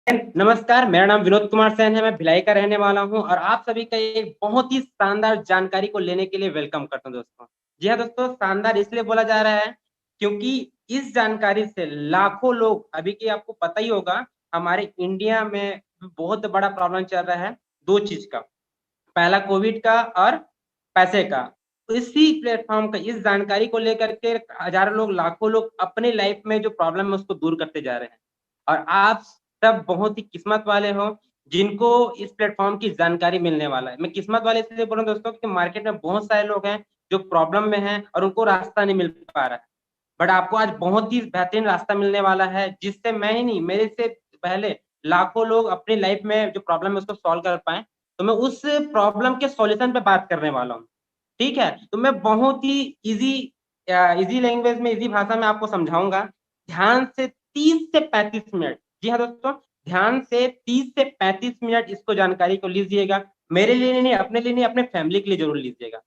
नमस्कार, मेरा नाम विनोद कुमार सैन है, मैं भिलाई का रहने वाला हूँ और आप सभी का एक बहुत ही शानदार जानकारी को लेने के लिए वेलकम करता हूँ दोस्तों। जी हाँ दोस्तों, शानदार इसलिए बोला जा रहा है क्योंकि इस जानकारी से लाखों लोग अभी की आपको पता ही होगा हमारे इंडिया में बहुत बड़ा प्रॉब्लम चल रहा है 2 चीज़ का। पहला कोविड का और पैसे का। इसी प्लेटफ़ॉर्म का इस जानकारी को लेकर के हज़ारों लोग, लाखों लोग अपने लाइफ़ में जो प्रॉब्लम है उसको दूर करते जा रहे हैं। और आप सब बहुत ही किस्मत वाले हो जिनको इस प्लेटफ़ॉर्म की जानकारी मिलने वाला है। मैं किस्मत वाले इसलिए बोल रहा हूँ दोस्तों कि मार्केट में बहुत सारे लोग हैं जो प्रॉब्लम में हैं और उनको रास्ता नहीं मिल पा रहा है। बट आपको आज बहुत ही बेहतरीन रास्ता मिलने वाला है जिससे मैं ही नहीं, मेरे से पहले लाखों लोग अपनी लाइफ़ में जो प्रॉब्लम है उसको सॉल्व कर पाएँ। तो मैं उस प्रॉब्लम के सॉल्यूशन पे बात करने वाला हूँ, ठीक है? तो मैं बहुत ही ईज़ी लैंग्वेज में, ईज़ी भाषा में आपको समझाऊँगा। ध्यान से 30 से 35 मिनट, जी हाँ दोस्तों, ध्यान से 30 से 35 मिनट इसको जानकारी को लीजिएगा। मेरे लिए नहीं, अपने लिए नहीं, अपने फैमिली के लिए ज़रूर लीजिएगा,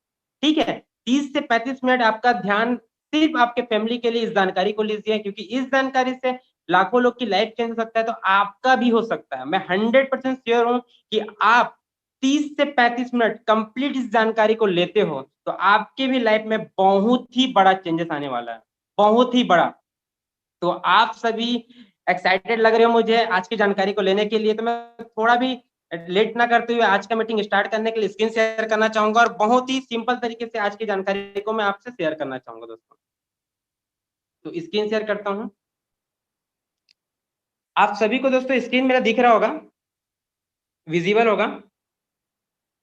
ठीक है? 30 से 35 मिनट आपका ध्यान सिर्फ़ आपके फैमिली के लिए इस जानकारी को लीजिए क्योंकि इस जानकारी से लाखों लोग की लाइफ़ चेंज हो सकता है, तो आपका भी हो सकता है। मैं 100% श्योर हूँ कि आप 30 से 35 मिनट कंप्लीट इस जानकारी को लेते हो, तो आपके भी लाइफ में बहुत ही बड़ा चेंजेस आने वाला है, बहुत ही बड़ा। तो आप सभी एक्साइटेड लग रहे हो मुझे आज की जानकारी को लेने के लिए, तो मैं थोड़ा भी लेट ना करते हुए आज का मीटिंग स्टार्ट करने के लिए स्क्रीन शेयर करना चाहूँगा और बहुत ही सिंपल तरीके से आज की जानकारी को मैं आपसे शेयर करना चाहूँगा दोस्तों। तो स्क्रीन शेयर करता हूँ। आप सभी को दोस्तों स्क्रीन मेरा दिख रहा होगा, विज़िबल होगा?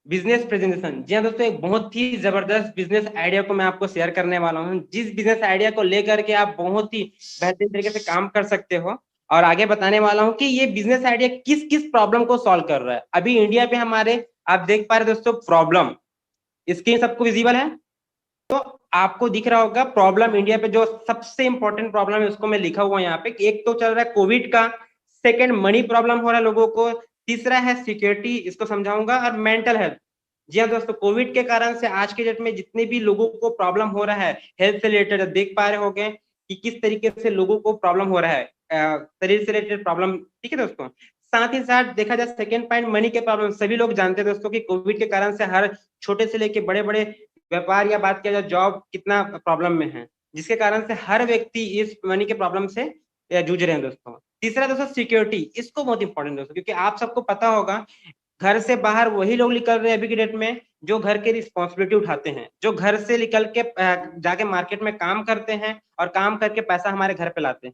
Business presentation. जी हाँ दोस्तों, एक बहुत ही ज़बरदस्त बिज़नेस आइडिया को मैं आपको शेयर करने वाला हूँ। जिस बिज़नेस आइडिया को लेकर के आप बहुत ही बेहतरीन तरीके से काम कर सकते हो और आगे बताने वाला हूँ कि ये बिज़नेस आइडिया किस-किस प्रॉब्लम को सॉल्व कर रहा है। अभी इंडिया पे हमारे आप देख पा रहे हो दोस्तों प्रॉब्लम, स्क्रीन सबको विज़िबल है? तो आपको दिख रहा होगा प्रॉब्लम इंडिया पे जो सबसे इम्पोर्टेंट प्रॉब्लम है उसको मैं लिखा हुआ है यहाँ पे। एक तो चल रहा है कोविड का, सेकंड मनी प्रॉब्लम हो रहा है लोगों को, तीसरा है सिक्योरिटी, इसको समझाऊँगा और मेंटल हेल्थ। जी हाँ दोस्तों, कोविड के कारण से आज के डेट में जितने भी लोगों को प्रॉब्लम हो रहा है हेल्थ से रिलेटेड, देख पा रहे होंगे कि किस तरीके से लोगों को प्रॉब्लम हो रहा है शरीर से रिलेटेड प्रॉब्लम, ठीक है दोस्तों? साथ ही साथ देखा जाए सेकंड पॉइंट मनी के प्रॉब्लम, सभी लोग जानते हैं दोस्तों कि कोविड के कारण से हर छोटे से लेके बड़े-बड़े व्यापार या बात किया जाए जॉब कितना प्रॉब्लम में है, जिसके कारण से हर व्यक्ति इस मनी के प्रॉब्लम से जूझ रहे हैं दोस्तों। तीसरा दोस्तों सिक्योरिटी, इसको बहुत इंपॉर्टेंट दोस्तों क्योंकि आप सबको पता होगा घर से बाहर वही लोग निकल रहे हैं अभी की डेट में जो घर की रिस्पॉन्सिबिलिटी उठाते हैं, जो घर से निकल के जाके मार्केट में काम करते हैं और काम करके पैसा हमारे घर पे लाते हैं।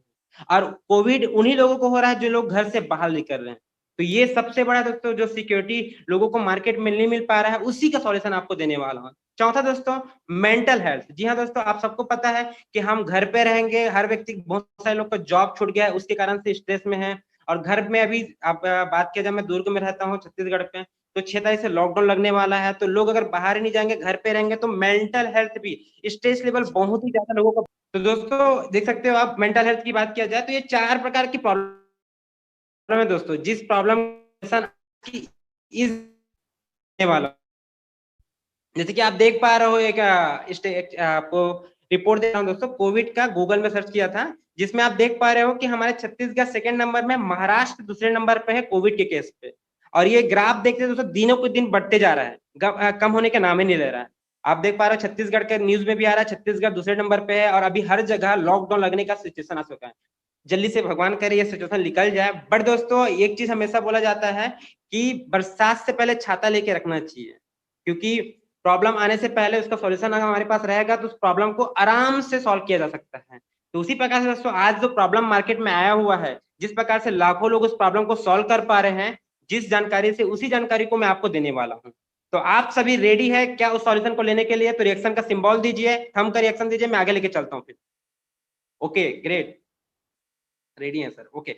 और कोविड उन्हीं लोगों को हो रहा है जो लोग घर से बाहर निकल रहे हैं। तो ये सबसे बड़ा दोस्तों जो सिक्योरिटी लोगों को मार्केट में नहीं मिल पा रहा है, उसी का सॉल्यूशन आपको देने वाला हूँ। चौथा दोस्तों मेंटल हेल्थ। जी हाँ दोस्तों, आप सबको पता है कि हम घर पे रहेंगे, हर व्यक्ति बहुत सारे लोग का जॉब छूट गया है, उसके कारण से स्ट्रेस में है और घर में अभी आप बात किया जाए मैं दुर्ग में रहता हूँ छत्तीसगढ़ पे, तो 6 तारीख से लॉकडाउन लगने वाला है, तो लोग अगर बाहर ही नहीं जाएँगे, घर पे रहेंगे तो मेंटल हेल्थ भी स्ट्रेस लेवल बहुत ही ज़्यादा लोगों का। तो दोस्तों देख सकते हो आप मेंटल हेल्थ की बात किया जाए तो ये 4 प्रकार की प्रॉब्लम है दोस्तों, जिस प्रॉब्लम की इस वाला जैसे कि आप देख पा रहे हो एक आपको रिपोर्ट दे रहा हूँ दोस्तों कोविड का गूगल में सर्च किया था जिसमें आप देख पा रहे हो कि हमारे छत्तीसगढ़ सेकंड नंबर में, महाराष्ट्र दूसरे नंबर पे है कोविड के केस पे। और ये ग्राफ देखते हैं दोस्तों दिनों को दिन बढ़ते जा रहा है, कम होने का नाम ही नहीं ले रहा है। आप देख पा रहे हो छत्तीसगढ़ के न्यूज में भी आ रहा है, छत्तीसगढ़ दूसरे नंबर पे है और अभी हर जगह लॉकडाउन लगने का सिचुएशन आ चुका है। जल्दी से भगवान करे ये सिचुएशन निकल जाए। बट दोस्तों एक चीज हमेशा बोला जाता है कि बरसात से पहले छाता लेके रखना चाहिए, क्योंकि प्रॉब्लम आने से पहले उसका सॉल्यूशन अगर हमारे पास रहेगा तो उस प्रॉब्लम को आराम से सॉल्व किया जा सकता है। तो उसी प्रकार से दोस्तों आज जो प्रॉब्लम मार्केट में आया हुआ है, जिस प्रकार से लाखों लोग उस प्रॉब्लम को सॉल्व कर पा रहे हैं, जिस जानकारी से उसी जानकारी को मैं आपको देने वाला हूँ। तो आप सभी रेडी है क्या उस सॉल्यूशन को लेने के लिए? तो रिएक्शन का सिंबल दीजिए, थंब का रिएक्शन दीजिए, मैं आगे लेके चलता हूँ फिर। ओके ग्रेट, रेडी है सर, ओके।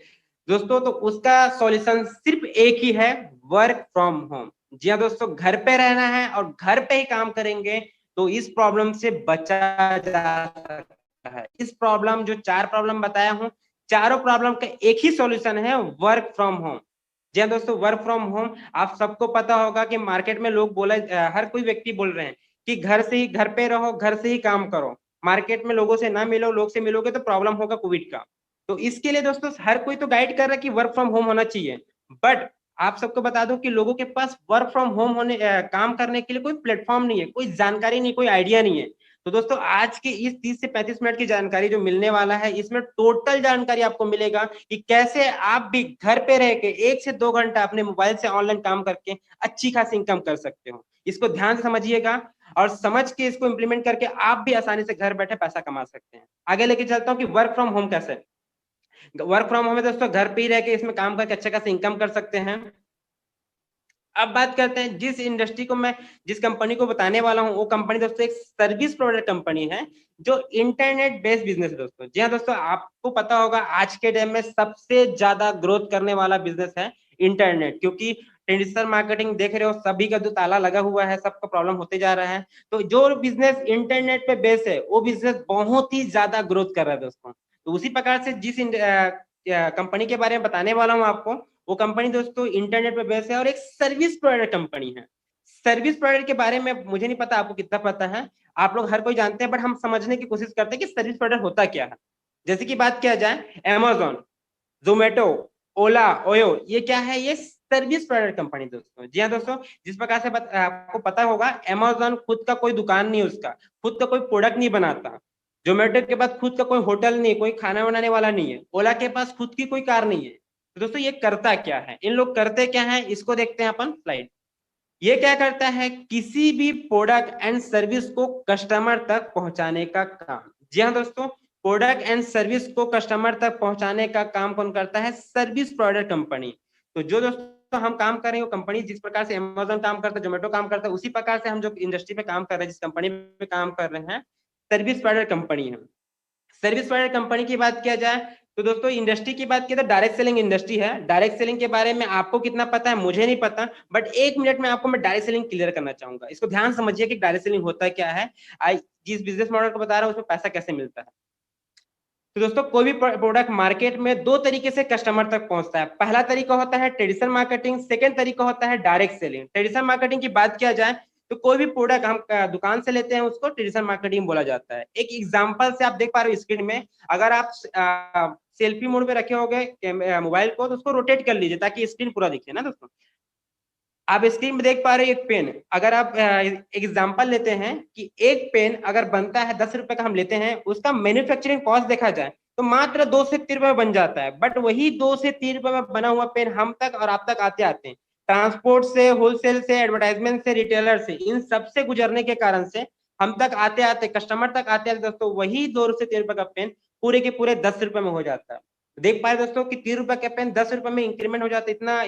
दोस्तों तो उसका सॉल्यूशन सिर्फ एक ही है, वर्क फ्रॉम होम। जी हाँ दोस्तों, घर पे रहना है और घर पे ही काम करेंगे तो इस प्रॉब्लम से बचा जा सकता है। इस प्रॉब्लम जो 4 प्रॉब्लम बताया हूँ, चारों प्रॉब्लम का एक ही सॉल्यूशन है, वर्क फ्रॉम होम। जी हाँ दोस्तों, वर्क फ्रॉम होम आप सबको पता होगा कि मार्केट में लोग हर कोई व्यक्ति बोल रहे हैं कि घर से ही, घर पे रहो, घर से ही काम करो, मार्केट में लोगों से ना मिलो, लोग से मिलोगे तो प्रॉब्लम होगा कोविड का। तो इसके लिए दोस्तों हर कोई तो गाइड कर रहा है कि वर्क फ्रॉम होम होना चाहिए, बट आप सबको बता दो कि लोगों के पास वर्क फ्रॉम होम होने काम करने के लिए कोई प्लेटफॉर्म नहीं है, कोई जानकारी नहीं, कोई आइडिया नहीं है। तो दोस्तों आज के इस 30 से 35 मिनट की जानकारी जो मिलने वाला है, इसमें टोटल जानकारी आपको मिलेगा कि कैसे आप भी घर पे रह के 1 से 2 घंटा अपने मोबाइल से ऑनलाइन काम करके अच्छी खासी इनकम कर सकते हो। इसको ध्यान से समझिएगा और समझ के इसको इंप्लीमेंट करके आप भी आसानी से घर बैठे पैसा कमा सकते हैं। आगे लेके चलता हूँ कि वर्क फ्रॉम होम कैसे। वर्क फ्रॉम होम है दोस्तों, घर पे ही रह के इसमें काम करके अच्छा खासा इनकम कर सकते हैं। अब बात करते हैं जिस इंडस्ट्री को मैं, जिस कंपनी को बताने वाला हूं, वो कंपनी दोस्तों एक सर्विस प्रोवाइडर कंपनी है जो इंटरनेट बेस्ड बिजनेस है दोस्तों। जी हाँ दोस्तों, आपको पता होगा आज के टाइम में सबसे ज्यादा ग्रोथ करने वाला बिजनेस है इंटरनेट, क्योंकि ट्रेडिशनल मार्केटिंग देख रहे हो सभी का जो ताला लगा हुआ है, सबका प्रॉब्लम होते जा रहा है। तो जो बिजनेस इंटरनेट पे बेस है वो बिजनेस बहुत ही ज्यादा ग्रोथ कर रहा है दोस्तों। तो उसी प्रकार से जिस कंपनी के बारे में बताने वाला हूँ आपको, वो कंपनी दोस्तों इंटरनेट पे बेस है और एक सर्विस प्रोवाइडर कंपनी है। सर्विस प्रोवाइडर के बारे में मुझे नहीं पता आपको कितना पता है, आप लोग हर कोई जानते हैं, बट हम समझने की कोशिश करते हैं कि सर्विस प्रोवाइडर होता क्या है। जैसे कि बात किया जाए, अमेजोन, जोमेटो, ओला, ओयो, ये क्या है? ये सर्विस प्रोवाइडर कंपनी दोस्तों। जी हाँ दोस्तों, जिस प्रकार से आपको पता होगा, अमेजोन खुद का कोई दुकान नहीं, उसका खुद का कोई प्रोडक्ट नहीं बनाता। जोमेटो के पास खुद का कोई होटल नहीं, कोई खाना बनाने वाला नहीं है। ओला के पास खुद की कोई कार नहीं है। तो दोस्तों ये करता क्या है, इन लोग करते क्या है, इसको देखते हैं अपन स्लाइड। ये क्या करता है, किसी भी प्रोडक्ट एंड सर्विस को कस्टमर तक पहुंचाने का काम। जी हाँ दोस्तों, प्रोडक्ट एंड सर्विस को कस्टमर तक पहुंचाने का काम कौन करता है? Service provider company. तो जो दोस्तों हम काम कर रहे हैं वो कंपनी, जिस प्रकार से अमेजोन काम करता है, जोमेटो काम करता है, उसी प्रकार से हम जो इंडस्ट्री पे काम कर रहे हैं, जिस कंपनी पे काम कर रहे हैं, सर्विस प्रोवाइडर कंपनी है। सर्विस प्रोवाइडर कंपनी की बात किया जाए तो दोस्तों इंडस्ट्री की बात की तो डायरेक्ट सेलिंग इंडस्ट्री है। डायरेक्ट सेलिंग के बारे में आपको कितना पता है मुझे नहीं पता, बट 1 मिनट में आपको मैं डायरेक्ट सेलिंग क्लियर करना चाहूंगा। इसको ध्यान समझिए कि डायरेक्ट सेलिंग होता क्या है, जिस बिजनेस मॉडल को बता रहा हूँ उसमें पैसा कैसे मिलता है। तो दोस्तों कोई भी प्रोडक्ट मार्केट में 2 तरीके से कस्टमर तक पहुंचता है। पहला तरीका होता है ट्रेडिशनल मार्केटिंग, सेकंड तरीका होता है डायरेक्ट सेलिंग। ट्रेडिशनल मार्केटिंग की बात किया जाए तो कोई भी प्रोडक्ट हम दुकान से लेते हैं उसको ट्रेडिशनल मार्केटिंग बोला जाता है। एक एग्जांपल से आप देख पा रहे हो स्क्रीन में, अगर आप सेल्फी मोड पे रखे होगे मोबाइल को तो उसको रोटेट कर लीजिए ताकि स्क्रीन पूरा दिखे ना दोस्तों। आप स्क्रीन में देख पा रहे हैं एक पेन, अगर आप एग्जांपल लेते हैं कि एक पेन अगर बनता है 10 रुपए का हम लेते हैं, उसका मैन्युफैक्चरिंग कॉस्ट देखा जाए तो मात्र 2 से 3 रुपए में बन जाता है। बट वही 2 से 3 रुपए में बना हुआ पेन हम तक और आप तक आते आते ट्रांसपोर्ट से, होलसेल से, एडवर्टाइजमेंट से, रिटेलर से, इन सब से गुजरने के कारण से हम तक आते आते, कस्टमर तक आते आते दोस्तों वही 2 से 3 रुपए का पेन पूरे के पूरे 10 रुपए में हो जाता है। देख पा रहे दोस्तों कि 3 रुपए का पेन 10 रुपए में इंक्रीमेंट हो जाता है, इतना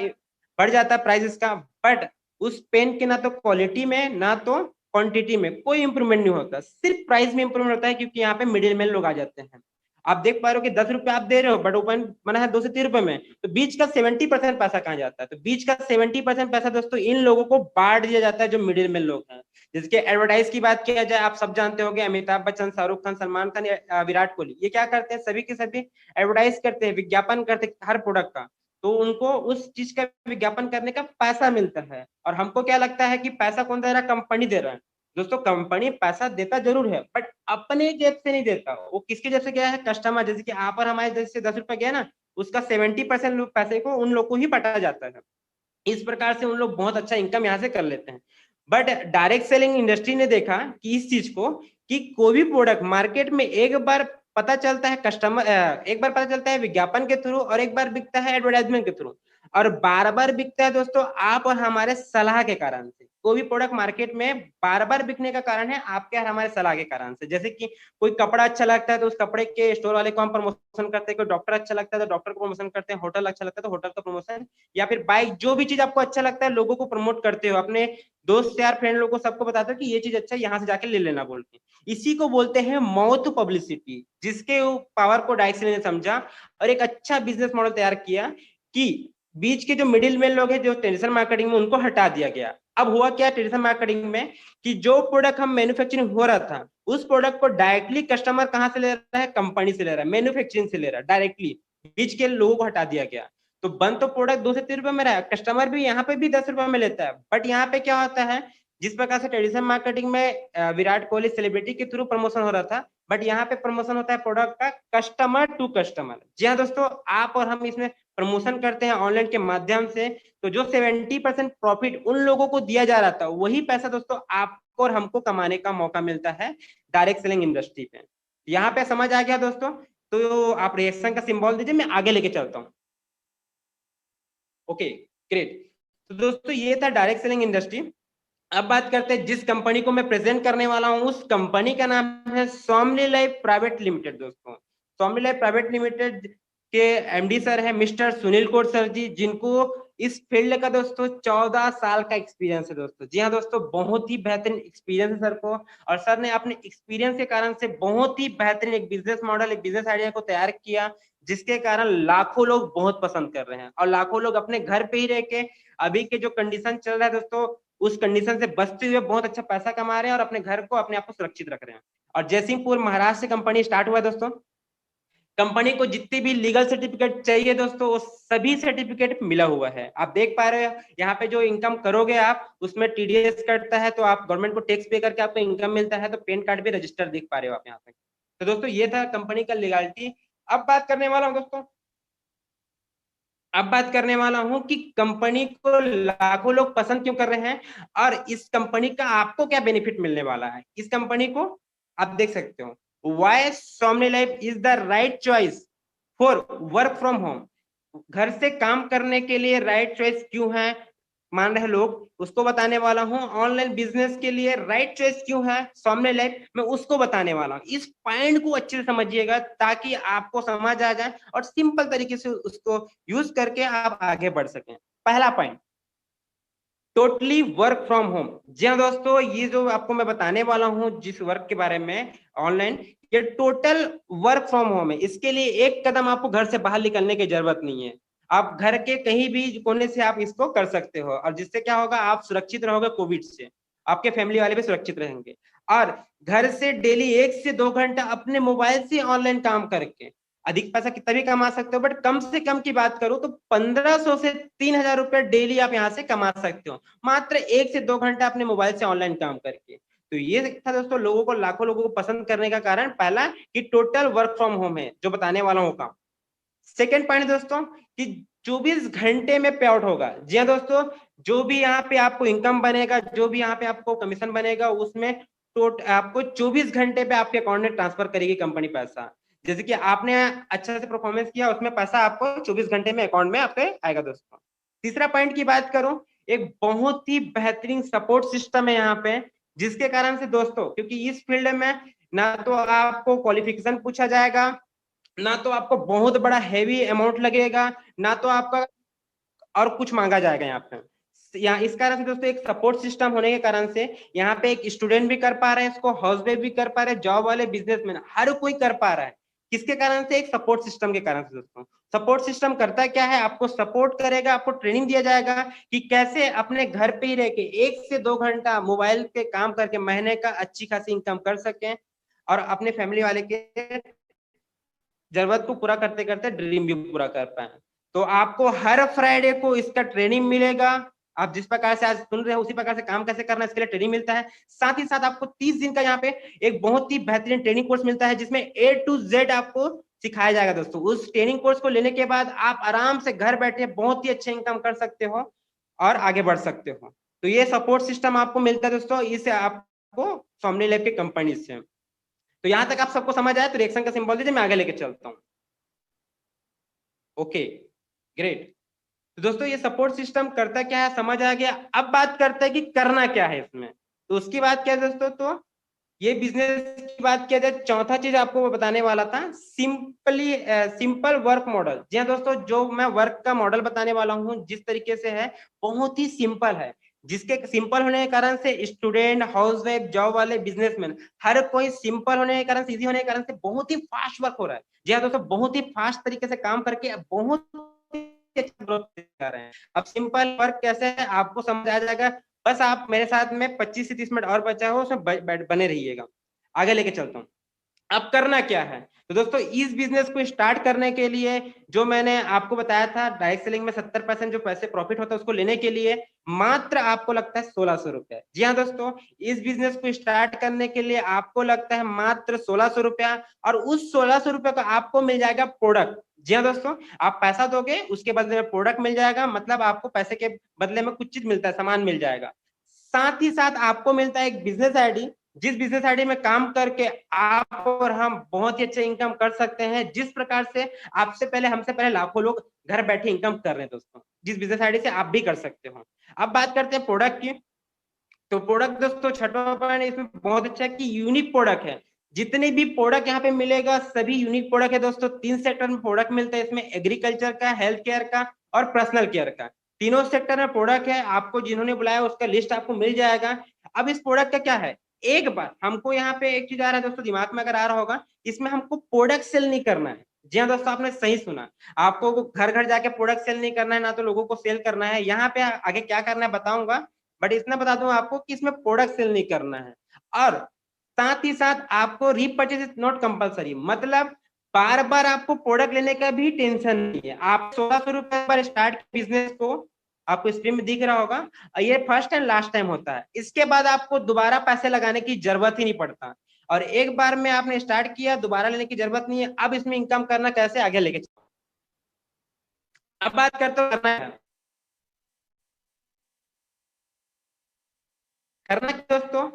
बढ़ जाता है प्राइस इसका। बट उस पेन के ना तो क्वालिटी में ना तो क्वांटिटी में कोई इंप्रूवमेंट नहीं होता, सिर्फ प्राइस में इंप्रूवमेंट होता है, क्योंकि यहाँ पे मिडिल मैन लोग आ जाते हैं। आप देख पा रहे हो कि 10 रुपए आप दे रहे हो बट ओपन बना है 2 से 3 रुपए में, तो बीच का 70% पैसा कहाँ जाता है? तो बीच का 70% पैसा दोस्तों इन लोगों को बांट दिया जाता है जो मिडिल मैन लोग हैं। जिसके एडवर्टाइज की बात किया जाए, आप सब जानते होंगे अमिताभ बच्चन, शाहरुख खान, सलमान खान, विराट कोहली, ये क्या करते हैं, सभी के सभी एडवर्टाइज करते हैं, विज्ञापन करते हैं हर प्रोडक्ट का। तो उनको उस चीज का विज्ञापन करने का पैसा मिलता है। और हमको क्या लगता है कि पैसा कौन दे रहा है? कंपनी दे रहा है। दोस्तों कंपनी पैसा देता जरूर है बट अपने जेब से नहीं देता, वो किसके जेब से गया है? कस्टमर। जैसे कि आप और हमारे जैसे 10 रुपए गया ना, उसका 70% पैसे को उन लोग को ही पटा जाता है। इस प्रकार से उन लोग बहुत अच्छा इनकम यहाँ से कर लेते हैं। बट डायरेक्ट सेलिंग इंडस्ट्री ने देखा कि इस चीज को, कि कोई भी प्रोडक्ट मार्केट में एक बार पता चलता है कस्टमर, एक बार पता चलता है विज्ञापन के थ्रू और एक बार बिकता है एडवर्टाइजमेंट के थ्रू, और बार बार बिकता है दोस्तों आप और हमारे सलाह के कारण से। कोई भी प्रोडक्ट मार्केट में बार बार बिकने का कारण है आपके और हमारे सलाह के कारण से। जैसे कि कोई कपड़ा अच्छा लगता है तो उस कपड़े के स्टोर वाले को हम प्रमोशन करते हैं, कोई डॉक्टर अच्छा लगता है तो डॉक्टर को प्रमोशन करते हैं, होटल अच्छा लगता है तो होटल का प्रमोशन, या फिर बाइक, जो भी चीज आपको अच्छा लगता है लोगों को प्रमोट करते हो, अपने दोस्त यार फ्रेंड लोगों को सबको बताते हो कि ये चीज अच्छा है, यहाँ से जाके ले लेना बोल के। इसी को बोलते हैं माउथ पब्लिसिटी, जिसके पावर को डायरेक्ट ने समझा और एक अच्छा बिजनेस मॉडल तैयार किया कि बीच के जो मिडिल मैन लोग हैं जो ट्रेडिशनल मार्केटिंग में, उनको हटा दिया गया। अब हुआ क्या ट्रेडिशनल मार्केटिंग में, कि जो प्रोडक्ट हम मैन्युफैक्चरिंग हो रहा था उस प्रोडक्ट को डायरेक्टली कस्टमर कहां से ले रहा है? कंपनी से ले रहा है, मैन्युफैक्चरिंग से ले रहा है डायरेक्टली। बीच के लोगों को हटा दिया गया। तो बन तो प्रोडक्ट 2 से 3 रुपए में रहा है, कस्टमर भी यहाँ पे भी 10 रुपए में लेता है। बट यहाँ पे क्या होता है, जिस प्रकार से ट्रेडिशनल मार्केटिंग में विराट कोहली सेलिब्रिटी के थ्रू प्रमोशन हो रहा था, बट यहाँ पे प्रमोशन होता है प्रोडक्ट का कस्टमर टू कस्टमर। जी हाँ दोस्तों, आप और हम इसमें प्रमोशन करते हैं ऑनलाइन के माध्यम से, तो जो 70% प्रॉफिट उन लोगों को दिया जा रहा था, वही पैसा दोस्तों आपको और हमको कमाने का मौका मिलता है डायरेक्ट सेलिंग इंडस्ट्री पे। यहाँ पे समझ आ गया दोस्तों? तो आप रिएक्शन का सिंबल दीजिए, मैं आगे लेके चलता हूँ। Okay great. तो दोस्तों ये था डायरेक्ट सेलिंग इंडस्ट्री। अब बात करते हैं जिस कंपनी को मैं प्रेजेंट करने वाला हूं, उस कंपनी का नाम है सोमनी लाइफ प्राइवेट लिमिटेड। दोस्तों सोमनी लाइफ प्राइवेट लिमिटेड के एमडी सर है मिस्टर सुनील कोट सर जी, जिनको इस फील्ड का दोस्तों 14 साल का एक्सपीरियंस है दोस्तों। जी हाँ दोस्तों, बहुत ही बेहतरीन एक्सपीरियंस है सर को, और सर ने अपने एक्सपीरियंस के कारण से बहुत ही बेहतरीन एक बिजनेस मॉडल, एक बिजनेस आइडिया को तैयार किया, जिसके कारण लाखों लोग बहुत पसंद कर रहे हैं, और लाखों लोग अपने घर पे ही रह के अभी के जो कंडीशन चल रहा है दोस्तों, उस कंडीशन से बचते हुए बहुत अच्छा पैसा कमा रहे हैं और अपने घर को, अपने आप को सुरक्षित रख रहे हैं। और जयसिंहपुर महाराष्ट्र से कंपनी स्टार्ट हुआ है दोस्तों। कंपनी को जितने भी लीगल सर्टिफिकेट चाहिए दोस्तों, वो सभी सर्टिफिकेट मिला हुआ है। आप देख पा रहे हो यहाँ पे जो इनकम करोगे आप, उसमें टीडीएस कटता है, तो आप गवर्नमेंट को टैक्स पे करके आपको इनकम मिलता है, तो पैन कार्ड भी रजिस्टर देख पा रहे हो आप यहाँ पे। तो दोस्तों ये था कंपनी का लीगलिटी। अब बात करने वाला हूँ दोस्तों, अब बात करने वाला हूं कि कंपनी को लाखों लोग पसंद क्यों कर रहे हैं, और इस कंपनी का आपको क्या बेनिफिट मिलने वाला है। इस कंपनी को आप देख सकते हो, why Somni life is the right choice for work from home. घर से काम करने के लिए राइट चॉइस क्यों है मान रहे लोग, उसको बताने वाला हूं। ऑनलाइन बिजनेस के लिए राइट चॉइस क्यों है सोमनी लाइफ, मैं उसको बताने वाला हूं। इस पॉइंट को अच्छे से समझिएगा ताकि आपको समझ आ जाए और सिंपल तरीके से उसको यूज करके आप आगे बढ़ सकें। पहला point, totally work from home. जी हाँ दोस्तों, ये जो आपको मैं बताने वाला हूँ जिस वर्क के बारे में ऑनलाइन, ये टोटल वर्क फ्रॉम होम है। इसके लिए एक कदम आपको घर से बाहर निकलने की जरूरत नहीं है। आप घर के कहीं भी कोने से आप इसको कर सकते हो, और जिससे क्या होगा, आप सुरक्षित रहोगे कोविड से, आपके फैमिली वाले भी सुरक्षित रहेंगे। और घर से डेली 1 से 2 घंटा अपने मोबाइल से ऑनलाइन काम करके अधिक पैसा कितना भी कमा सकते हो, बट कम से कम की बात करूं तो 1500 से 3000 रुपए डेली आप यहां से कमा सकते हो, मात्र 1 से 2 घंटा अपने मोबाइल से ऑनलाइन काम करके। तो ये था दोस्तों लोगों को, लाखों लोगों को पसंद करने का कारण पहला कि टोटल वर्क फ्रॉम होम है, जो बताने वाला हूं काम। सेकेंड पॉइंट दोस्तों कि 24 घंटे में पे आउट होगा। जी हाँ दोस्तों, जो भी यहाँ पे आपको इनकम बनेगा, जो भी यहाँ पे आपको कमीशन बनेगा, उसमें आपको 24 घंटे पे आपके अकाउंट में ट्रांसफर करेगी कंपनी पैसा। जैसे कि आपने अच्छा से परफॉर्मेंस किया, उसमें पैसा आपको 24 घंटे में अकाउंट में आपके आएगा दोस्तों। तीसरा पॉइंट की बात करूं, एक बहुत ही बेहतरीन सपोर्ट सिस्टम है यहाँ पे, जिसके कारण से दोस्तों, क्योंकि इस फील्ड में ना तो आपको क्वालिफिकेशन पूछा जाएगा, ना तो आपको बहुत बड़ा हैवी अमाउंट लगेगा, ना तो आपका और कुछ मांगा जाएगा यहाँ पे। यहाँ इस कारण से दोस्तों एक सपोर्ट सिस्टम होने के कारण से यहाँ पे एक स्टूडेंट भी कर पा रहा है इसको, हाउस वाइफ भी कर पा रहे हैं, जॉब वाले, बिजनेसमैन, हर कोई कर पा रहा है। किसके कारण से? एक सपोर्ट सिस्टम के कारण से दोस्तों। सपोर्ट सिस्टम करता क्या है, आपको सपोर्ट करेगा, आपको ट्रेनिंग दिया जाएगा कि कैसे अपने घर पे ही रह के 1 से 2 घंटा मोबाइल पे काम करके महीने का अच्छी खासी इनकम कर सकें, और अपने फैमिली वाले के जरूरत को पूरा करते करते ड्रीम भी पूरा कर पाए। तो आपको हर फ्राइडे को इसका ट्रेनिंग मिलेगा। आप जिस प्रकार से आज सुन रहे हो उसी प्रकार से काम कैसे करना है इसके लिए ट्रेनिंग मिलता है। साथ ही साथ आपको 30 दिन का यहाँ पे एक बहुत ही बेहतरीन ट्रेनिंग कोर्स मिलता है, जिसमें A to Z आपको सिखाया जाएगा दोस्तों। उस ट्रेनिंग कोर्स को लेने के बाद आप आराम से घर बैठे बहुत ही अच्छे इनकम कर सकते हो और आगे बढ़ सकते हो। तो ये सपोर्ट सिस्टम आपको मिलता है दोस्तों, इसे आपको सोमनी लाइफ की कंपनी से। तो यहां तक आप सबको समझ आया, तो रिएक्शन का सिंबल दीजिए, मैं आगे लेके चलता हूँ। Okay great. तो दोस्तों ये सपोर्ट सिस्टम करता क्या है समझ आ गया। अब बात करते हैं कि करना क्या है इसमें, तो उसकी बात क्या है दोस्तों, तो ये बिजनेस की बात किया जाए, चौथा चीज आपको बताने वाला था, सिंपल वर्क मॉडल। जी हाँ दोस्तों, जो मैं वर्क का मॉडल बताने वाला हूँ जिस तरीके से है, बहुत ही सिंपल है, जिसके सिंपल होने के कारण से स्टूडेंट, हाउस वाइफ, जॉब वाले, बिजनेसमैन, हर कोई सिंपल होने के कारण से, इजी होने के कारण से बहुत ही फास्ट वर्क हो रहा है। जी हाँ दोस्तों, बहुत ही फास्ट तरीके से काम करके बहुत अच्छा ग्रोथ कर रहे हैं। अब सिंपल वर्क कैसे है आपको समझ आ जाएगा, बस आप मेरे साथ में 25 से 30 मिनट और बचा हो, उसमें बने रहिएगा। आगे लेके चलता हूँ। अब करना क्या है? तो दोस्तों इस बिजनेस को स्टार्ट करने के लिए जो मैंने आपको बताया था, डायरेक्ट सेलिंग में 70% जो पैसे प्रॉफिट होता है उसको लेने के लिए मात्र आपको लगता है 1600 रुपया। जी हाँ दोस्तों, इस बिजनेस को स्टार्ट करने के लिए आपको लगता है मात्र 1600 रुपया, और उस 1600 रुपया का आपको मिल जाएगा प्रोडक्ट। जी हाँ दोस्तों, आप पैसा दोगे उसके बदले में प्रोडक्ट मिल जाएगा, मतलब आपको पैसे के बदले में कुछ चीज मिलता है, सामान मिल जाएगा। साथ ही साथ आपको मिलता है एक बिजनेस आईडी, जिस बिजनेस आईडी में काम करके आप और हम बहुत ही अच्छे इनकम कर सकते हैं, जिस प्रकार से आपसे पहले हमसे पहले लाखों लोग घर बैठे इनकम कर रहे हैं दोस्तों, जिस बिजनेस आईडी से आप भी कर सकते हो। अब बात करते हैं प्रोडक्ट की। तो प्रोडक्ट दोस्तों छठवां पॉइंट इसमें बहुत अच्छा है कि यूनिक प्रोडक्ट है। जितने भी प्रोडक्ट यहाँ पे मिलेगा सभी यूनिक प्रोडक्ट है दोस्तों। 3 सेक्टर में प्रोडक्ट मिलता है इसमें, एग्रीकल्चर का, हेल्थ केयर का और पर्सनल केयर का। तीनों सेक्टर में प्रोडक्ट है। आपको जिन्होंने बुलाया उसका लिस्ट आपको मिल जाएगा। अब इस प्रोडक्ट का क्या है, एक बार हमको यहाँ पे एक चीज आ रहा है दोस्तों, दिमाग में अगर आ रहा होगा, इसमें हमको प्रोडक्ट सेल नहीं करना है। जी हाँ दोस्तों, आपने सही सुना, आपको घर घर जाके प्रोडक्ट सेल नहीं करना है, ना तो लोगों को सेल करना है। यहाँ पे आगे क्या करना है बताऊंगा, बट इतना बता दूं आपको कि इसमें प्रोडक्ट सेल नहीं करना है। और साथ ही साथ आपको रीपर्चेज इज नॉट कंपलसरी, मतलब बार बार आपको प्रोडक्ट लेने का भी टेंशन नहीं है। आप 1600 रुपए पर स्टार्ट बिजनेस को, आपको स्क्रीन में दिख रहा होगा, ये फर्स्ट एंड लास्ट टाइम होता है। इसके बाद आपको दोबारा पैसे लगाने की जरूरत ही नहीं पड़ता, और एक बार में आपने स्टार्ट किया, दोबारा लेने की जरूरत नहीं है। अब इसमें इनकम करना कैसे, आगे लेके चलो। अब बात करते हो करना क्या दोस्तों।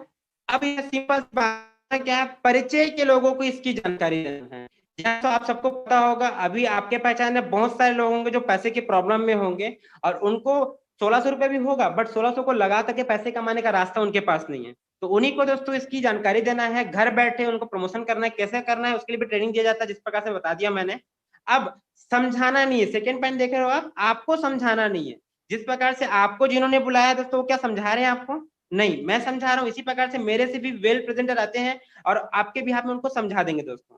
अब ये सिंपल बात क्या है, परिचय के लोगों को इसकी जानकारी देना है। जैसा तो आप सबको पता होगा, अभी आपके पहचान में बहुत सारे लोग होंगे जो पैसे की प्रॉब्लम में होंगे, और उनको 1600 रुपये भी होगा, बट 1600 को लगा करके पैसे कमाने का रास्ता उनके पास नहीं है। तो उन्हीं को दोस्तों इसकी जानकारी देना है, घर बैठे उनको प्रमोशन करना है, कैसे करना है उसके लिए भी ट्रेनिंग दिया जाता है, जिस प्रकार से बता दिया मैंने। अब समझाना नहीं है, सेकेंड पॉइंट देख रहे हो आप, आपको समझाना नहीं है। जिस प्रकार से आपको जिन्होंने बुलाया दोस्तों, वो क्या समझा रहे हैं आपको? नहीं, मैं समझा रहा हूं। इसी प्रकार से मेरे से भी वेल प्रेजेंटर आते हैं और आपके भी हाथ में उनको समझा देंगे दोस्तों।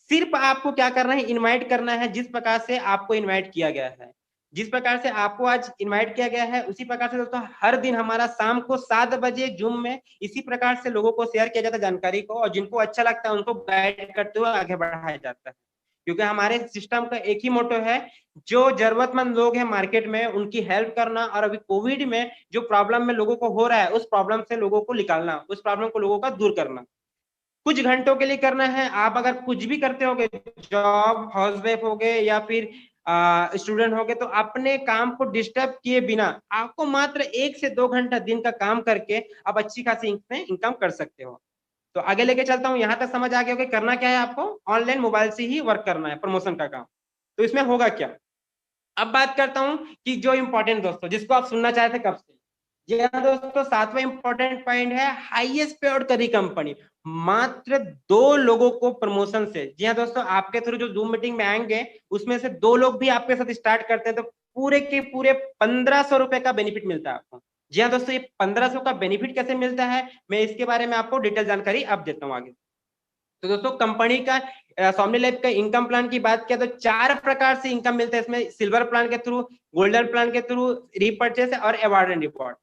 सिर्फ आपको क्या करना है, इनवाइट करना है, जिस प्रकार से आपको इनवाइट किया गया है। जिस प्रकार से आपको आज इनवाइट किया गया है, उसी प्रकार से दोस्तों हर दिन हमारा शाम को 7 बजे जूम में इसी प्रकार से लोगों को शेयर किया जाता है जानकारी को, और जिनको अच्छा लगता है उनको गाइड करते हुए आगे बढ़ाया जाता है। क्योंकि हमारे सिस्टम का एक ही मोटो है, जो जरूरतमंद लोग हैं मार्केट में उनकी हेल्प करना, और अभी कोविड में जो प्रॉब्लम में लोगों को हो रहा है उस प्रॉब्लम से लोगों को निकालना, उस प्रॉब्लम को लोगों का दूर करना। कुछ घंटों के लिए करना है। आप अगर कुछ भी करते होगे, जॉब, हाउस वाइफ हो गए या फिर स्टूडेंट हो गए, तो अपने काम को डिस्टर्ब किए बिना आपको मात्र 1 से 2 घंटा दिन का काम करके आप अच्छी खासी इनकम कर सकते हो। तो आगे लेके चलता हूँ। यहाँ तक समझ आ गया कि करना क्या है, आपको ऑनलाइन मोबाइल से ही वर्क करना है, प्रमोशन का काम। तो इसमें होगा क्या, अब बात करता हूं कि जो इंपॉर्टेंट दोस्तों जिसको आप सुनना चाहते थे कब से। जी हाँ दोस्तों, सातवां इंपॉर्टेंट पॉइंट है हाईएस्ट पे आउट करी कंपनी, मात्र 2 लोगों को प्रमोशन से। जी हाँ दोस्तों, आपके थ्रू जो जूम मीटिंग में आएंगे उसमें से 2 लोग भी आपके साथ स्टार्ट करते हैं, तो पूरे के पूरे 1500 रुपए का बेनिफिट मिलता है आपको। जी हाँ दोस्तों, ये 1500 का बेनिफिट कैसे मिलता है, मैं इसके बारे में आपको डिटेल जानकारी अब देता हूँ आगे। तो दोस्तों कंपनी का सोमनी लाइफ का इनकम प्लान की बात किया तो 4 प्रकार से इनकम मिलता है इसमें, सिल्वर प्लान के थ्रू, गोल्डन प्लान के थ्रू, रीपर्चेस और अवार्ड एंड रिवॉर्ड।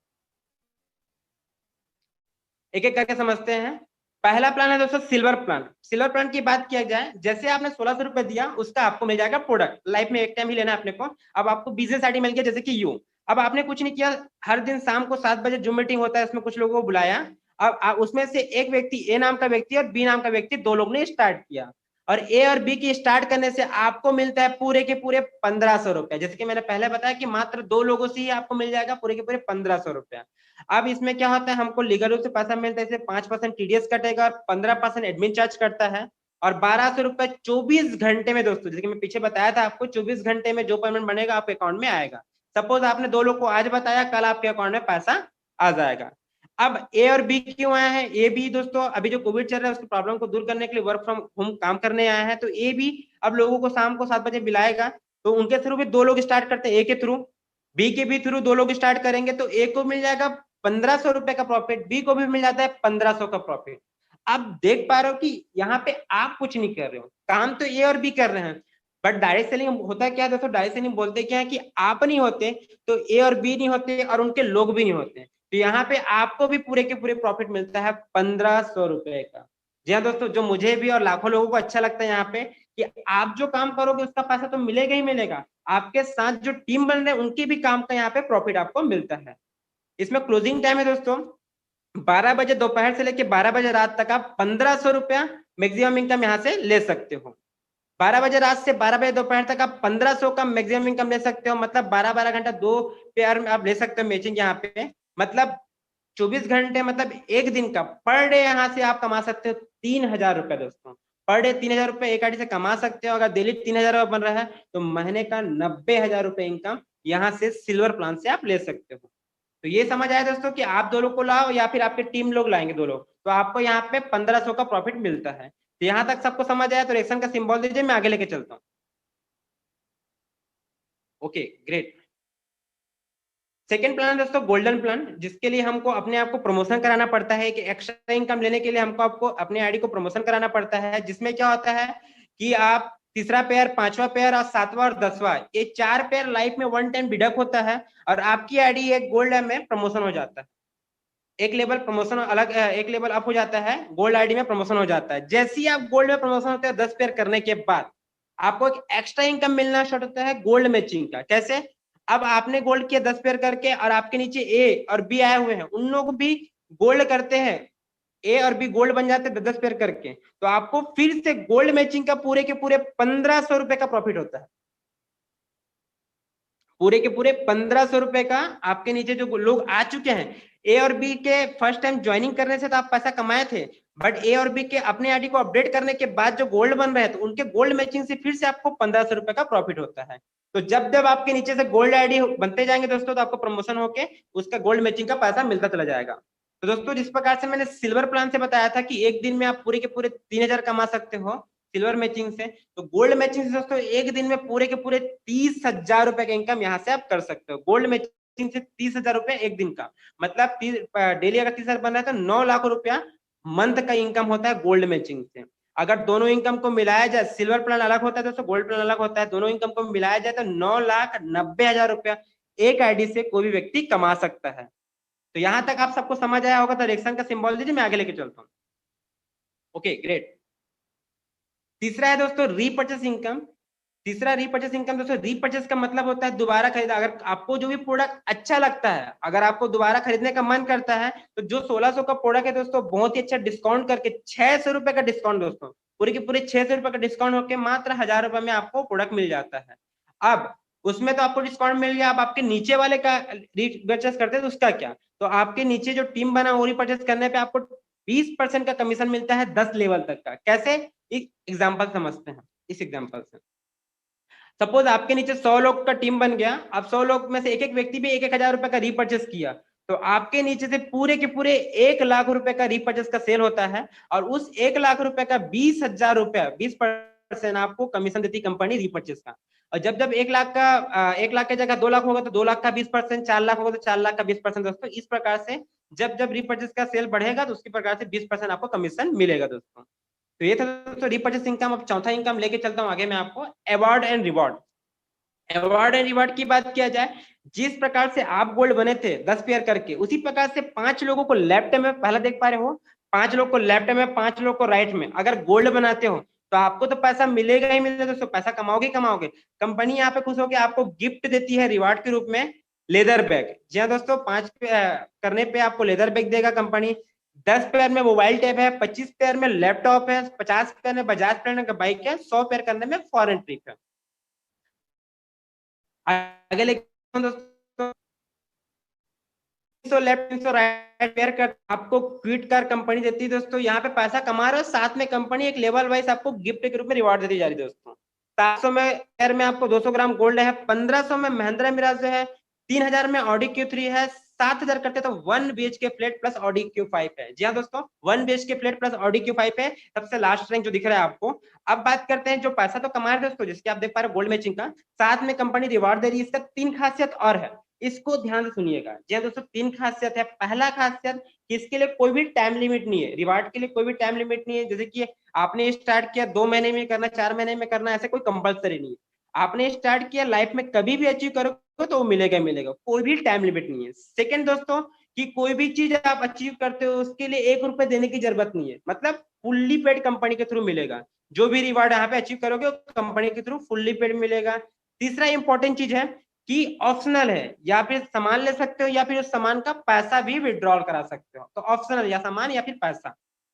एक एक करके समझते हैं। पहला प्लान है दोस्तों सिल्वर प्लान। सिल्वर प्लान की बात किया जाए, जैसे आपने 1600 रुपए दिया, उसका आपको मिल जाएगा प्रोडक्ट, लाइफ में एक टाइम ही लेना है अपने को। अब आपको बिजनेस आईडी मिल गया जैसे कि यू। अब आपने कुछ नहीं किया, हर दिन शाम को 7 बजे जूम मीटिंग होता है, इसमें कुछ लोगों को बुलाया। अब उसमें से एक व्यक्ति, ए नाम का व्यक्ति और बी नाम का व्यक्ति, 2 लोग ने स्टार्ट किया, और ए और बी की स्टार्ट करने से आपको मिलता है पूरे के पूरे 1500 रुपए। जैसे कि मैंने पहले बताया कि मात्र 2 लोगों से ही आपको मिल जाएगा पूरे के पूरे 1500 रुपया। अब इसमें क्या होता है, हमको लीगल रूप से पैसा मिलता है, इसमें 5% टीडीएस कटेगा और 15% एडमिन चार्ज करता है, और 1200 रुपए 24 घंटे में दोस्तों, जैसे कि मैं पीछे बताया था आपको, 24 घंटे में जो पेमेंट बनेगा आपके अकाउंट में आएगा। सपोज आपने 2 लोग को आज बताया, कल आपके अकाउंट में पैसा आ जाएगा। अब ए और बी क्यों आया है, ए बी दोस्तों अभी जो कोविड चल रहा है उसकी प्रॉब्लम को दूर करने के लिए वर्क फ्रॉम होम काम करने आया है, तो ए बी अब लोगों को शाम को 7 बजे बुलाएगा, तो उनके थ्रू भी 2 लोग स्टार्ट करते हैं, ए के थ्रू, बी के भी थ्रू 2 लोग स्टार्ट करेंगे, तो ए को मिल जाएगा 1500 रुपए का प्रॉफिट, बी को भी मिल जाता है 1500 का प्रॉफिट। अब देख पा रहे हो कि यहाँ पे आप कुछ नहीं कर रहे हो, काम तो ए और बी कर रहे हैं, बट डायरेक्ट सेलिंग होता क्या है दोस्तों, डायरेक्ट सेलिंग बोलते क्या है कि आप नहीं होते तो ए और बी नहीं होते और उनके लोग भी नहीं होते, तो यहाँ पे आपको भी पूरे के पूरे प्रॉफिट मिलता है 1500 रुपए का। जी हाँ दोस्तों, जो मुझे भी और लाखों लोगों को अच्छा लगता है यहाँ पे कि आप जो काम करोगे उसका पैसा तो मिलेगा ही मिलेगा, आपके साथ जो टीम बन रहे हैं उनकी भी काम का यहाँ पे प्रॉफिट आपको मिलता है। इसमें क्लोजिंग टाइम है दोस्तों 12 बजे दोपहर से लेके 12 बजे रात तक आप 1500 रुपया मैक्सिमम इनकम यहाँ से ले सकते हो। 12 बजे रात से 12 बजे दोपहर तक आप 1500 का मैक्सिमम इनकम ले सकते हो, मतलब 12-12 घंटा 2 पेयर में आप ले सकते हो मैचिंग यहाँ पे, मतलब 24 घंटे मतलब एक दिन का पर डे यहाँ से आप कमा सकते हो 3000 रुपए दोस्तों। पर डे 3000 रुपए एक आईडी से कमा सकते हो। अगर डेली 3000 बन रहा है तो महीने का 90,000 रुपए इनकम यहाँ से सिल्वर प्लान से आप ले सकते हो। तो ये समझ आया दोस्तों कि आप दो लोग को लाओ या फिर आपके टीम लोग लाएंगे दो लोग, तो आपको यहाँ पे 1500 का प्रॉफिट मिलता है। तो यहाँ तक सबको समझ आया, तो रिएक्शन का सिंबल दीजिए, मैं आगे लेके चलता हूँ। Okay great. सेकेंड प्लान दोस्तों गोल्डन प्लान, जिसके लिए हमको अपने आप को प्रमोशन कराना पड़ता है कि एक्स्ट्रा इनकम लेने के लिए हमको आपको अपने आईडी को प्रमोशन कराना पड़ता है, जिसमें क्या होता है कि आप तीसरा पेयर, पांचवा पेयर और सातवां और 10वां ये 4 पेयर लाइफ में वन टाइम डिडक्ट होता है और आपकी आईडी एक गोल्ड में प्रमोशन हो जाता है। एक लेवल प्रमोशन अलग, एक लेवल अप हो जाता है, गोल्ड आईडी में प्रमोशन हो जाता है। जैसे ही आप गोल्ड में प्रमोशन होते हैं 10 पेयर करने के बाद आपको एक एक्स्ट्रा इनकम मिलना स्टार्ट होता है गोल्ड मैचिंग का। कैसे? अब आपने गोल्ड किया 10 पेयर करके और आपके नीचे ए और बी आए हुए हैं, उन लोग भी गोल्ड करते हैं, ए और बी गोल्ड बन जाते हैं 10 पेयर करके, तो आपको फिर से गोल्ड मैचिंग का पूरे के पूरे 1500 रुपए का प्रॉफिट होता है। पूरे के पूरे 1500 रुपए का आपके नीचे जो लोग आ चुके हैं, ए और बी के फर्स्ट टाइम ज्वाइनिंग करने से तो आप पैसा कमाए थे, बट ए और बी के अपने आईडी को अपडेट करने के बाद जो गोल्ड बन रहे हैं तो उनके गोल्ड मैचिंग से फिर से आपको 1500 रुपए का प्रॉफिट होता है। तो जब जब आपके नीचे से गोल्ड आईडी बनते जाएंगे दोस्तों, तो आपको प्रमोशन होके उसका गोल्ड मैचिंग का पैसा मिलता चला जाएगा। तो दोस्तों जिस प्रकार से मैंने सिल्वर प्लान से बताया था कि एक दिन में आप पूरे के पूरे 3000 कमा सकते हो सिल्वर मैचिंग से, तो गोल्ड मैचिंग से दोस्तों एक दिन में पूरे के पूरे 30,000 रुपए का इनकम यहाँ से आप कर सकते हो। गोल्ड मैचिंग से 30,000 रुपए एक दिन का, मतलब डेली अगर 30,000 बन रहा है तो 9 लाख रुपया मंथ का इनकम होता है गोल्ड मैचिंग से। अगर दोनों इनकम को मिलाया जाए, सिल्वर प्लान अलग होता है दोस्तों, गोल्ड प्लान अलग होता है, दोनों इनकम को मिलाया जाए तो 9,90,000 रुपया एक आईडी से कोई भी व्यक्ति कमा सकता है। तो यहां तक आप सबको समझ आया होगा, तो रिएक्शन का सिंबल दीजिए, मैं आगे लेके चलता हूँ। Okay great. तीसरा है दोस्तों रीपर्चेस इनकम। तीसरा रीपर्चेस इनकम दोस्तों, रीपर्चेस का मतलब होता है दोबारा खरीदा। अगर आपको जो भी प्रोडक्ट अच्छा लगता है, अगर आपको दोबारा खरीदने का मन करता है, तो जो 1600 का प्रोडक्ट है दोस्तों, बहुत ही अच्छा डिस्काउंट करके 600 रुपए का डिस्काउंट दोस्तों, पूरे के पूरे 600 रुपए का डिस्काउंट होकर मात्र 1000 रुपए में आपको प्रोडक्ट मिल जाता है। अब उसमें तो आपको डिस्काउंट मिल गया, अब आपके नीचे वाले का रीपर्चेस करते हैं तो उसका क्या, तो आपके नीचे जो टीम बना वो रीपर्चेस करने पे आपको 20% का कमीशन मिलता है 10 लेवल तक का। कैसे? एक एग्जाम्पल समझते हैं। इस एग्जाम्पल से सपोज आपके नीचे 100 लोग का टीम बन गया, अब 100 लोग में से एक एक व्यक्ति भी 1,000 रुपए का रीपर्चेस किया, तो आपके नीचे से पूरे के पूरे 1,00,000 रुपए का रीपर्चेस का सेल होता है और उस 1,00,000 रुपए का 20,000 रुपया 20% आपको कमीशन देती कंपनी रीपर्चेस का। और जब जब 1,00,000 का 1,00,000 की जगह 2,00,000 होगा तो 2,00,000 का 20%, 4,00,000 होगा तो 4,00,000 का 20% दोस्तों। इस प्रकार से जब जब रीपर्चेस का सेल बढ़ेगा तो उसकी प्रकार से 20% आपको कमीशन मिलेगा दोस्तों। तो ये था दोस्तों रीपर्चेस इनकम। अब चौथा इनकम लेके चलता हूँ आगे मैं आपको, award and reward. Award and reward की बात किया जाए, जिस प्रकार से आप गोल्ड बने थे 10 पेयर करके, उसी प्रकार से 5 लोगों को लेफ्ट में पहला देख पा रहे हो, 5 लोग को लेफ्ट में, 5 लोग को राइट में अगर गोल्ड बनाते हो तो आपको तो पैसा मिलेगा ही मिलेगा दोस्तों। पैसा कमाओगे कमाओगे। कंपनी यहाँ पे खुश होकर आपको गिफ्ट देती है रिवार्ड के रूप में लेदर बैग। जी हाँ दोस्तों, 5 करने पे आपको लेदर बैग देगा कंपनी। 10 पेयर में मोबाइल टैब है, 25 पेयर में लैपटॉप है, 50 पेयर में बजाज प्लेटिना का बाइक है, 100 पेयर करने में फॉरेन ट्रिप है। आगे लेके दोस्तों, 300 लेफ्ट 300 राइट पेयर कर आपको क्विट कार कंपनी देती है दोस्तों। यहाँ पे पैसा कमा रहे हो, साथ में कंपनी एक लेवल वाइज आपको गिफ्ट के रूप में रिवार्ड देती जा रही है दोस्तों। 700 में पेयर में आपको 200 ग्राम गोल्ड है, 1500 में महिंद्रा मिराज है, 3000 में ऑडी Q3 है, 7000 करते तो 1 BHK flat plus Audi Q5 है। जी हाँ दोस्तों, 1 BHK flat plus Audi Q5 है, सबसे लास्ट रैंक जो दिख रहा है आपको। अब बात करते हैं जो पैसा तो कमा रहे हैं दोस्तों, जिसके आप देख पा रहे हो गोल्ड मैचिंग का, साथ में कंपनी रिवार्ड दे रही है। इसका 3 खासियत और है, इसको ध्यान से सुनिएगा। जी हाँ दोस्तों, 3 खासियत है। पहला खासियत कि इसके लिए कोई भी टाइम लिमिट नहीं है, रिवार्ड के लिए कोई भी टाइम लिमिट नहीं है। जैसे कि आपने स्टार्ट किया 2 महीने में करना, 4 महीने में करना, ऐसे कोई कंपलसरी नहीं है। आपने स्टार्ट किया, लाइफ में कभी भी अचीव करोगे तो वो मिलेगा मिलेगा, कोई भी टाइम लिमिट नहीं है। सेकंड दोस्तों कि कोई भी चीज आप अचीव करते हो उसके लिए 1 रुपए देने की जरूरत नहीं है, मतलब फुल्ली पेड कंपनी के थ्रू मिलेगा। जो भी रिवार्ड यहाँ पे अचीव करोगे कंपनी के थ्रू फुल्ली पेड मिलेगा। तीसरा इंपॉर्टेंट चीज है कि ऑप्शनल है, या फिर सामान ले सकते हो या फिर उस सामान का पैसा भी विड्रॉल करा सकते हो। तो ऑप्शनल, या सामान या फिर पैसा।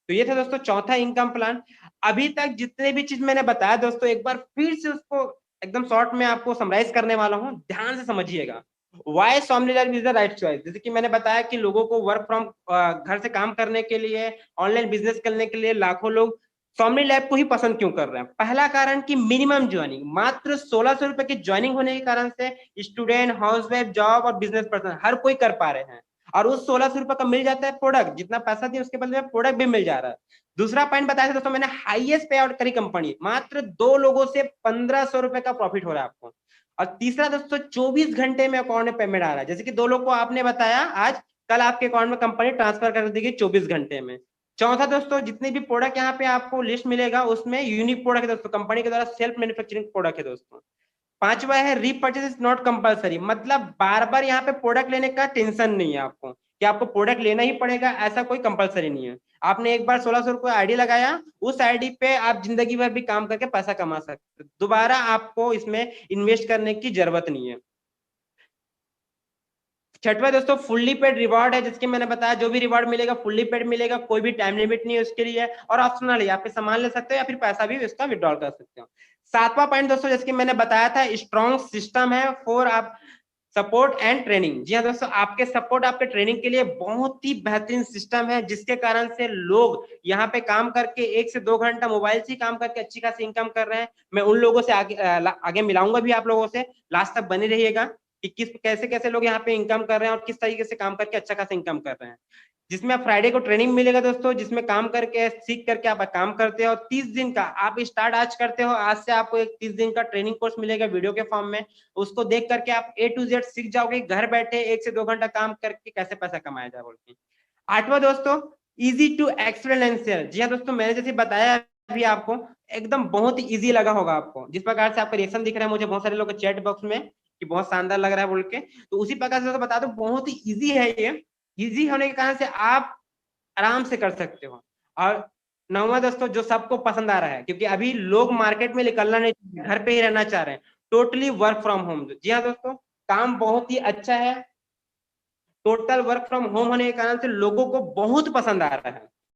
तो ये था दोस्तों चौथा इनकम प्लान। अभी तक जितने भी चीज मैंने बताया दोस्तों, एक बार फिर से उसको एकदम शॉर्ट में आपको समराइज करने वाला हूँ, ध्यान से समझिएगा। Why Somni is the right choice. जैसे कि मैंने बताया कि लोगों को वर्क फ्रॉम घर से काम करने के लिए, ऑनलाइन बिजनेस करने के लिए लाखों लोग सोमनी लैब को ही पसंद क्यों कर रहे हैं। पहला कारण कि मिनिमम ज्वाइनिंग, मात्र 1600 रुपए की ज्वाइनिंग होने के कारण से स्टूडेंट, हाउसवाइफ, जॉब और बिजनेस पर्सन हर कोई कर पा रहे हैं। और उस 1600 रुपए का मिल जाता है प्रोडक्ट, जितना पैसा दिए उसके बदले में प्रोडक्ट भी मिल जा रहा है। दूसरा पॉइंट बताया था दोस्तों मैंने, हाईएस्ट पे आउट करी कंपनी, मात्र 2 लोगों से 1500 रुपए का प्रॉफिट हो रहा है आपको। और तीसरा दोस्तों 24 घंटे में अकाउंट में पेमेंट आ रहा है। जैसे कि 2 लोग को आपने बताया आज, कल आपके अकाउंट में कंपनी ट्रांसफर कर देगी 24 घंटे में। चौथा दोस्तों, जितने भी प्रोडक्ट यहाँ पे आपको लिस्ट मिलेगा उसमें यूनिक प्रोडक्ट है दोस्तों, कंपनी के द्वारा सेल्फ मैन्युफैक्चरिंग प्रोडक्ट है दोस्तों। पांचवा है रीपर्चेज इज नॉट कंपलसरी, मतलब बार बार यहाँ पे प्रोडक्ट लेने का टेंशन नहीं है आपको कि आपको प्रोडक्ट लेना ही पड़ेगा, ऐसा कोई कंपलसरी नहीं है। आपने एक बार 1600 रुपये आईडी लगाया, उस आईडी पे आप जिंदगी भर भी काम करके पैसा कमा सकते हो, दोबारा आपको इसमें इन्वेस्ट करने की जरूरत नहीं है। छठवा दोस्तों फुल्ली पेड रिवार्ड है, जिसके मैंने बताया जो भी रिवार्ड मिलेगा फुल्ली पेड मिलेगा, कोई भी टाइम लिमिट नहीं है उसके लिए, और ऑप्शनल है, आप सामान ले सकते हो या फिर पैसा भी इसका विड्रॉल कर सकते हो। सातवां पॉइंट दोस्तों, जैसे कि मैंने बताया था, स्ट्रॉन्ग सिस्टम है फॉर आप सपोर्ट एंड ट्रेनिंग। जी हाँ दोस्तों, आपके सपोर्ट, आपके ट्रेनिंग के लिए बहुत ही बेहतरीन सिस्टम है, जिसके कारण से लोग यहाँ पे काम करके 1 से 2 घंटा मोबाइल से काम करके अच्छी खासी इनकम कर रहे हैं। मैं उन लोगों से आगे मिलाऊंगा भी आप लोगों से, लास्ट तक बने रहिएगा कि किस कैसे कैसे लोग यहाँ पे इनकम कर रहे हैं और किस तरीके से काम करके अच्छा खासा इनकम कर रहे हैं। जिसमें आप फ्राइडे को ट्रेनिंग मिलेगा दोस्तों, जिसमें काम करके सीख करके आप काम करते हो। 30 दिन का आप स्टार्ट आज करते हो, आज से आपको एक 30 दिन का ट्रेनिंग कोर्स मिलेगा वीडियो के फॉर्म में। उसको देख करके आप A to Z सीख जाओगे, घर बैठे 1 से 2 घंटा काम करके कैसे पैसा कमाया जाए बोल के। आठवां दोस्तों, easy to explain and share. जी हाँ दोस्तों, मैंने जैसे बताया अभी आपको, एकदम बहुत ही इजी लगा होगा आपको। जिस प्रकार से आपका रिएक्शन दिख रहा है मुझे बहुत सारे लोग चैट बॉक्स में कि बहुत शानदार लग रहा है बोल के, तो उसी प्रकार से तो बता दो बहुत ही इजी है ये। इजी होने के कारण से आप आराम से कर सकते हो। और नौवां दोस्तों, जो सबको पसंद आ रहा है, क्योंकि अभी लोग मार्केट में निकलना नहीं, घर पे ही रहना चाह रहे हैं, टोटली वर्क फ्रॉम होम। जी हाँ दोस्तों, काम बहुत ही अच्छा है, टोटल वर्क फ्रॉम होम होने के कारण से लोगों को बहुत पसंद आ रहा है।